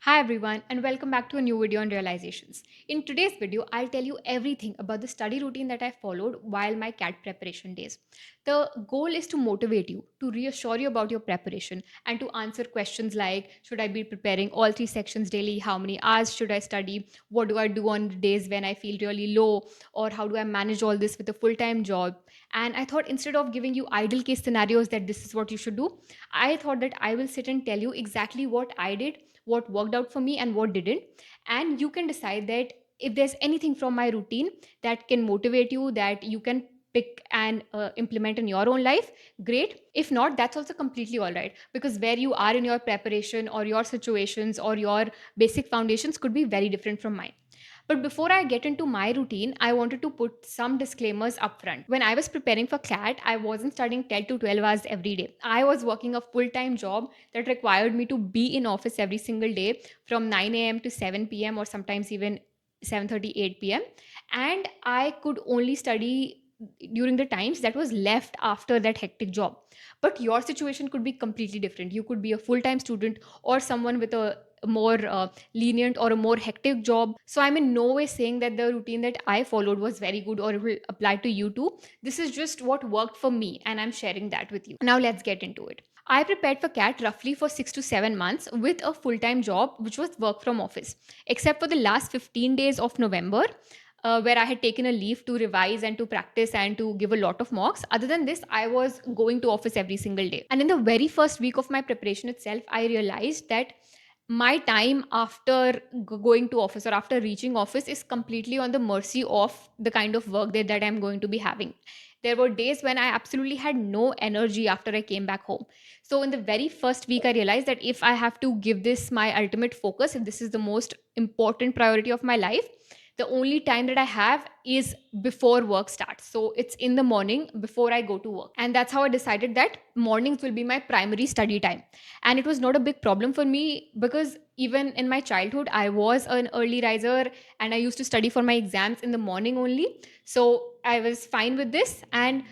Hi everyone and welcome back to a new video on realizations. In today's video, I'll tell you everything about the study routine that I followed while my CAT preparation days. The goal is to motivate you, to reassure you about your preparation and to answer questions like should I be preparing all three sections daily? How many hours should I study? What do I do on the days when I feel really low? Or how do I manage all this with a full-time job? And I thought instead of giving you ideal case scenarios that this is what you should do, I thought that I will sit and tell you exactly what I did, what worked out for me and what didn't, and you can decide that if there's anything from my routine that can motivate you, that you can pick and implement in your own life, great. If not, that's also completely all right, because where you are in your preparation or your situations or your basic foundations could be very different from mine. But before I get into my routine, I wanted to put some disclaimers up front. When I was preparing for CLAT, I wasn't studying 10 to 12 hours every day. I was working a full time job that required me to be in office every single day from 9 a.m. to 7 p.m. or sometimes even 7:30, 8 p.m. And I could only study during the times that was left after that hectic job. But your situation could be completely different. You could be a full time student or someone with a more lenient or a more hectic job. So I'm in no way saying that the routine that I followed was very good or it will apply to you too. This is just what worked for me and I'm sharing that with you. Now let's get into it. I prepared for CAT roughly for 6 to 7 months with a full time job, which was work from office, except for the last 15 days of November. Where I had taken a leave to revise and to practice and to give a lot of mocks. Other than this, I was going to office every single day. And in the very first week of my preparation itself, I realized that my time after going to office or after reaching office is completely on the mercy of the kind of work that I'm going to be having. There were days when I absolutely had no energy after I came back home. So in the very first week, I realized that if I have to give this my ultimate focus, if this is the most important priority of my life, the only time that I have is before work starts. So it's in the morning before I go to work. And that's how I decided that mornings will be my primary study time. And it was not a big problem for me because even in my childhood, I was an early riser and I used to study for my exams in the morning only. So I was fine with this. And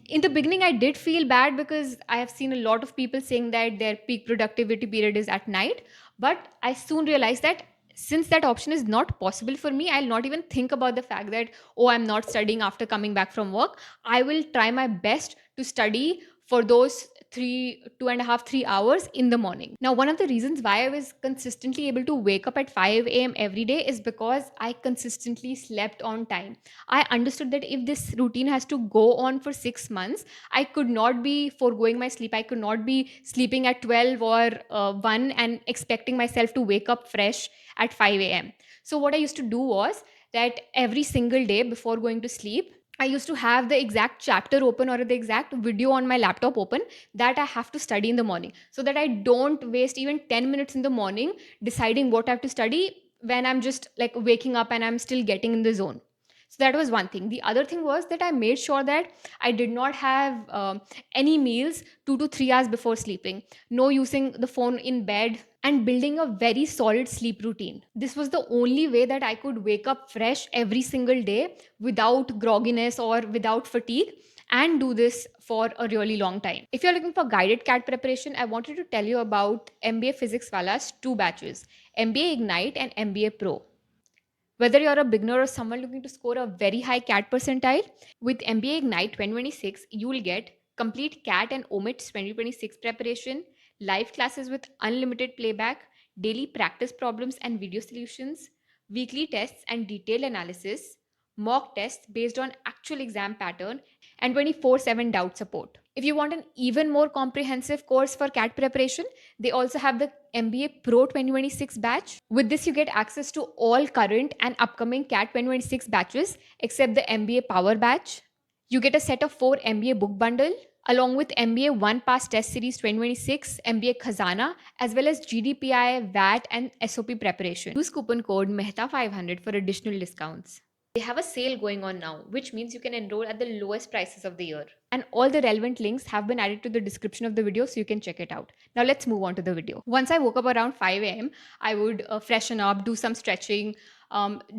in the beginning, I did feel bad because I have seen a lot of people saying that their peak productivity period is at night. But I soon realized that since that option is not possible for me, I'll not even think about the fact that, oh, I'm not studying after coming back from work. I will try my best to study for those 2.5, 3 hours in the morning. Now, one of the reasons why I was consistently able to wake up at 5 a.m. every day is because I consistently slept on time. I understood that if this routine has to go on for 6 months, I could not be foregoing my sleep. I could not be sleeping at 12 or 1 and expecting myself to wake up fresh at 5 a.m. So, what I used to do was that every single day before going to sleep, I used to have the exact chapter open or the exact video on my laptop open that I have to study in the morning so that I don't waste even 10 minutes in the morning deciding what I have to study when I'm just like waking up and I'm still getting in the zone. So that was one thing. The other thing was that I made sure that I did not have any meals 2 to 3 hours before sleeping, no using the phone in bed, and building a very solid sleep routine. This was the only way that I could wake up fresh every single day without grogginess or without fatigue and do this for a really long time. If you're looking for guided CAT preparation, I wanted to tell you about MBA Physics Wala's two batches, MBA Ignite and MBA Pro. Whether you're a beginner or someone looking to score a very high CAT percentile, with MBA Ignite 2026, you will get complete CAT and OMITS 2026 preparation, live classes with unlimited playback, daily practice problems and video solutions, weekly tests and detailed analysis, mock tests based on actual exam pattern, and 24/7 doubt support. If you want an even more comprehensive course for CAT preparation, they also have the MBA Pro 2026 batch. With this, you get access to all current and upcoming CAT 2026 batches except the MBA Power batch. You get a set of 4 MBA book bundle along with MBA One Pass Test Series 2026, MBA Khazana, as well as GDPI, VAT, and SOP preparation. Use coupon code MEHTA500 for additional discounts. They have a sale going on now, which means you can enroll at the lowest prices of the year. And all the relevant links have been added to the description of the video so you can check it out. Now let's move on to the video. Once I woke up around 5 a.m., I would freshen up, do some stretching,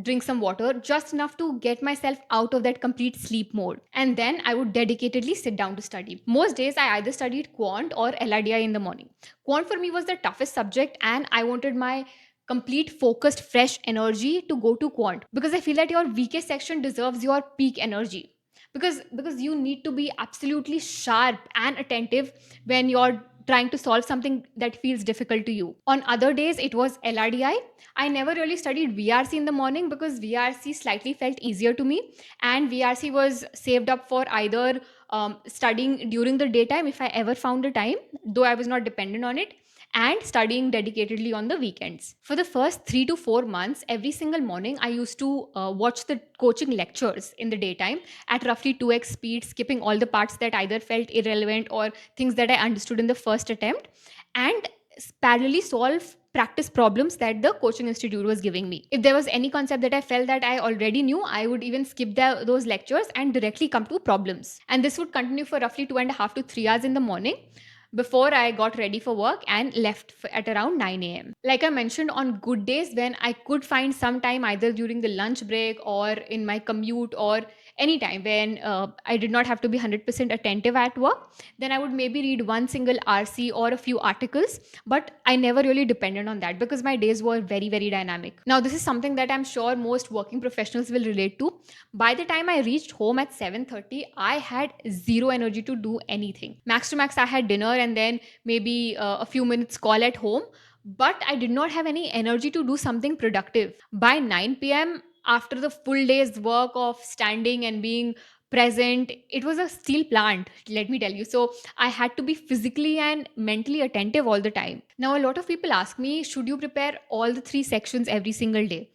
drink some water, just enough to get myself out of that complete sleep mode. And then I would dedicatedly sit down to study. Most days, I either studied quant or LRDI in the morning. Quant for me was the toughest subject, and I wanted my complete focused fresh energy to go to quant, because I feel that your weakest section deserves your peak energy, because you need to be absolutely sharp and attentive when you're trying to solve something that feels difficult to you. On other days, it was LRDI. I never really studied VRC in the morning because VRC slightly felt easier to me, and VRC was saved up for either studying during the daytime if I ever found the time, though I was not dependent on it, and studying dedicatedly on the weekends. For the first 3 to 4 months, every single morning, I used to watch the coaching lectures in the daytime at roughly 2x speed, skipping all the parts that either felt irrelevant or things that I understood in the first attempt, and parallelly solve practice problems that the coaching institute was giving me. If there was any concept that I felt that I already knew, I would even skip those lectures and directly come to problems. And this would continue for roughly 2.5 to 3 hours in the morning before I got ready for work and left at around 9 a.m. Like I mentioned, on good days when I could find some time either during the lunch break or in my commute or any time when I did not have to be 100% attentive at work, then I would maybe read one single RC or a few articles. But I never really depended on that because my days were very, very dynamic. Now, this is something that I'm sure most working professionals will relate to. By the time I reached home at 7:30, I had zero energy to do anything. Max to max, I had dinner and then maybe a few minutes call at home, but I did not have any energy to do something productive. By 9 p.m., after the full day's work of standing and being present, it was a steel plant, let me tell you. So I had to be physically and mentally attentive all the time. Now, a lot of people ask me, should you prepare all the three sections every single day?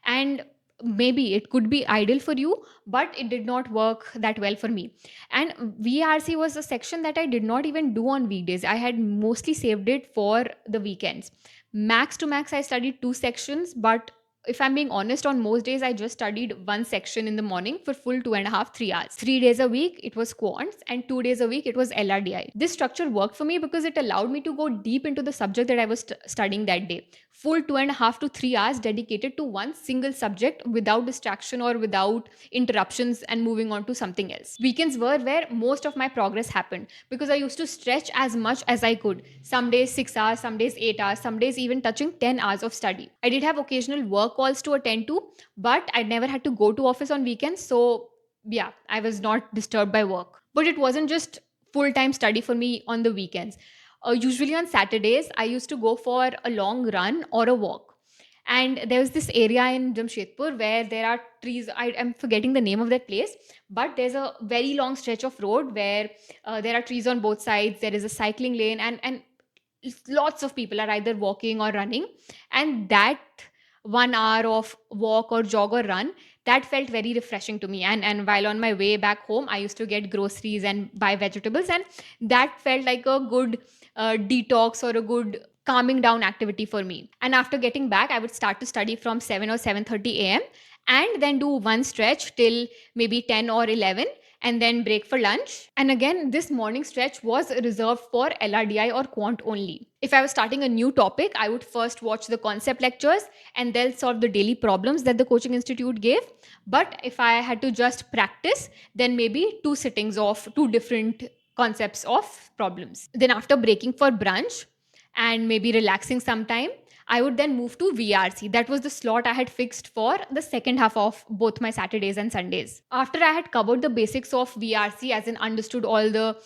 And maybe it could be ideal for you, but it did not work that well for me. And VRC was a section that I did not even do on weekdays. I had mostly saved it for the weekends. Max to max, I studied two sections, but if I'm being honest, on most days I just studied one section in the morning for full 2.5, 3 hours. 3 days a week it was quants, and 2 days a week it was LRDI. This structure worked for me because it allowed me to go deep into the subject that I was studying that day. Full 2.5 to 3 hours dedicated to one single subject without distraction or without interruptions and moving on to something else. Weekends were where most of my progress happened because I used to stretch as much as I could. Some days 6 hours, some days 8 hours, some days even touching 10 hours of study. I did have occasional work calls to attend to, but I never had to go to office on weekends. So yeah, I was not disturbed by work. But it wasn't just full time study for me on the weekends. Usually on Saturdays, I used to go for a long run or a walk. And there was this area in Jamshedpur where there are trees. I am forgetting the name of that place, but there's a very long stretch of road where there are trees on both sides. There is a cycling lane, and lots of people are either walking or running. And that 1 hour of walk or jog or run, that felt very refreshing to me. And while on my way back home, I used to get groceries and buy vegetables, and that felt like a good detox or a good calming down activity for me. And after getting back, I would start to study from 7 or 7:30 a.m. and then do one stretch till maybe 10 or 11, and then break for lunch. And again, this morning stretch was reserved for LRDI or quant only. If I was starting a new topic, I would first watch the concept lectures and then solve the daily problems that the coaching institute gave. But if I had to just practice, then maybe two sittings of two different concepts of problems. Then after breaking for brunch and maybe relaxing sometime, I would then move to VRC. That was the slot I had fixed for the second half of both my Saturdays and Sundays. After I had covered the basics of VRC, as in understood all the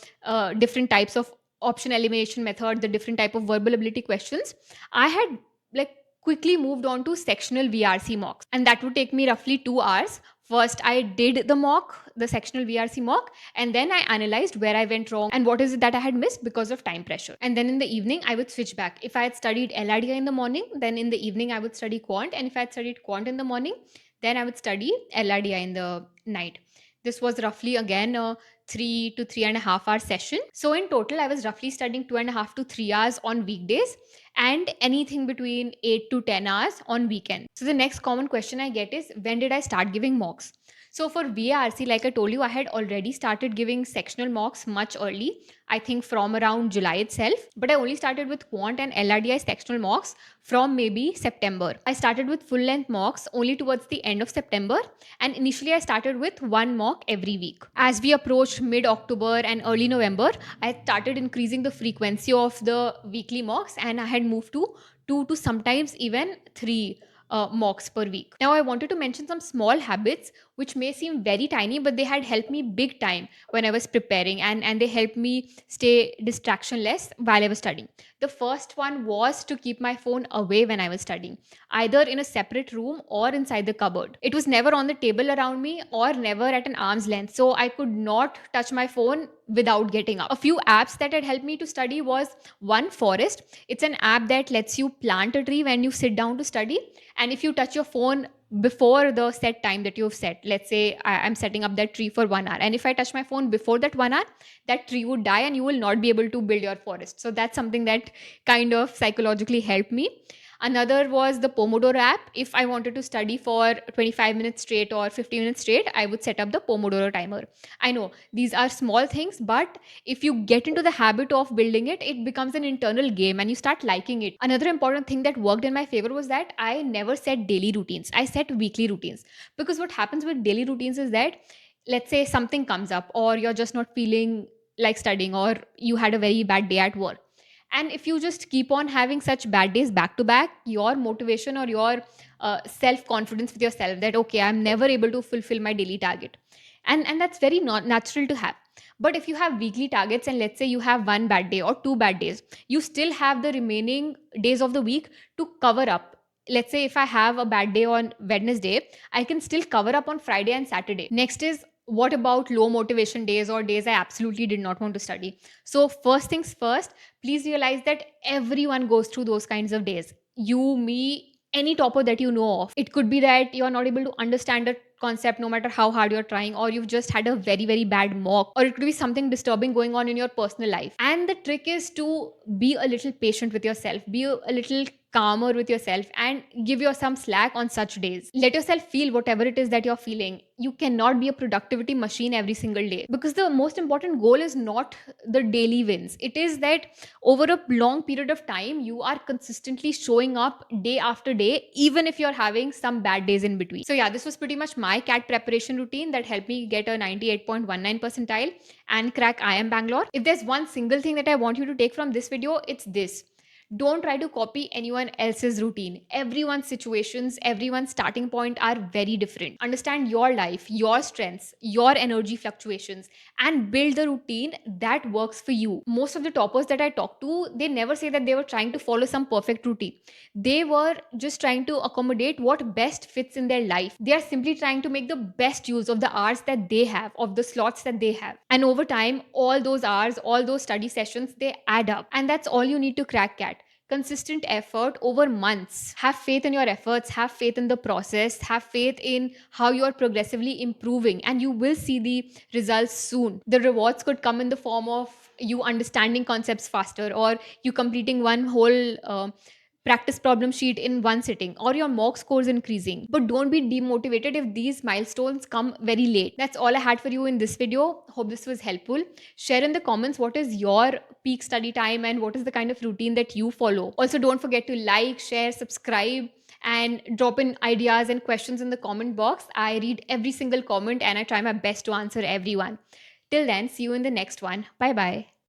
different types of option elimination method, the different type of verbal ability questions, I had like quickly moved on to sectional VRC mocks. And that would take me roughly 2 hours. First, I did the mock, the sectional VRC mock, and then I analyzed where I went wrong and what is it that I had missed because of time pressure. And then in the evening, I would switch back. If I had studied LRDI in the morning, then in the evening, I would study quant. And if I had studied quant in the morning, then I would study LRDI in the night. This was roughly again a 3 to 3.5 hour session. So in total, I was roughly studying 2.5 to 3 hours on weekdays and anything between 8 to 10 hours on weekends. So the next common question I get is, when did I start giving mocks? So for VARC, like I told you, I had already started giving sectional mocks much early, I think from around July itself. But I only started with quant and LRDI sectional mocks from maybe September. I started with full length mocks only towards the end of September, and initially I started with one mock every week. As we approached mid October and early November, I started increasing the frequency of the weekly mocks, and I had moved to two to sometimes even three mocks per week. Now, I wanted to mention some small habits which may seem very tiny, but they had helped me big time when I was preparing, and they helped me stay distractionless while I was studying. The first one was to keep my phone away when I was studying, either in a separate room or inside the cupboard. It was never on the table around me or never at an arm's length, so I could not touch my phone without getting up. A few apps that had helped me to study was one, Forest. It's an app that lets you plant a tree when you sit down to study, and if you touch your phone before the set time that you've set, let's say I'm setting up that tree for 1 hour, and if I touch my phone before that 1 hour, that tree would die and you will not be able to build your forest. So that's something that kind of psychologically helped me. Another was the Pomodoro app. If I wanted to study for 25 minutes straight or 50 minutes straight, I would set up the Pomodoro timer. I know these are small things, but if you get into the habit of building it, it becomes an internal game and you start liking it. Another important thing that worked in my favor was that I never set daily routines. I set weekly routines, because what happens with daily routines is that, let's say something comes up, or you're just not feeling like studying, or you had a very bad day at work, and if you just keep on having such bad days back to back, your motivation or your self confidence with yourself, that okay, I'm never able to fulfill my daily target, and that's very not natural to have. But if you have weekly targets, and let's say you have one bad day or two bad days, you still have the remaining days of the week to cover up. Let's say if I have a bad day on Wednesday, I can still cover up on Friday and Saturday. Next is, what about low motivation days or days I absolutely did not want to study? So first things first, please realize that everyone goes through those kinds of days. You, me, any topper that you know of. It could be that you are not able to understand a concept no matter how hard you're trying, or you've just had a very, very bad mock, or it could be something disturbing going on in your personal life. And the trick is to be a little patient with yourself, be a little calmer with yourself, and give yourself some slack on such days. Let yourself feel whatever it is that you're feeling. You cannot be a productivity machine every single day, because the most important goal is not the daily wins. It is that over a long period of time, you are consistently showing up day after day, even if you're having some bad days in between. So yeah, this was pretty much my CAT preparation routine that helped me get a 98.19 percentile and crack IIM Bangalore. If there's one single thing that I want you to take from this video, it's this: don't try to copy anyone else's routine. Everyone's situations, everyone's starting point are very different. Understand your life, your strengths, your energy fluctuations, and build the routine that works for you. Most of the toppers that I talk to, they never say that they were trying to follow some perfect routine. They were just trying to accommodate what best fits in their life. They are simply trying to make the best use of the hours that they have, of the slots that they have. And over time, all those hours, all those study sessions, they add up. And that's all you need to crack CAT: consistent effort over months. Have faith in your efforts, have faith in the process, have faith in how you're progressively improving, and you will see the results soon. The rewards could come in the form of you understanding concepts faster, or you completing one whole practice problem sheet in one sitting, or your mock scores increasing. But don't be demotivated if these milestones come very late. That's all I had for you in this video. Hope this was helpful. Share in the comments what is your peak study time and what is the kind of routine that you follow. Also, don't forget to like, share, subscribe, and drop in ideas and questions in the comment box. I read every single comment and I try my best to answer everyone. Till then, see you in the next one. Bye bye.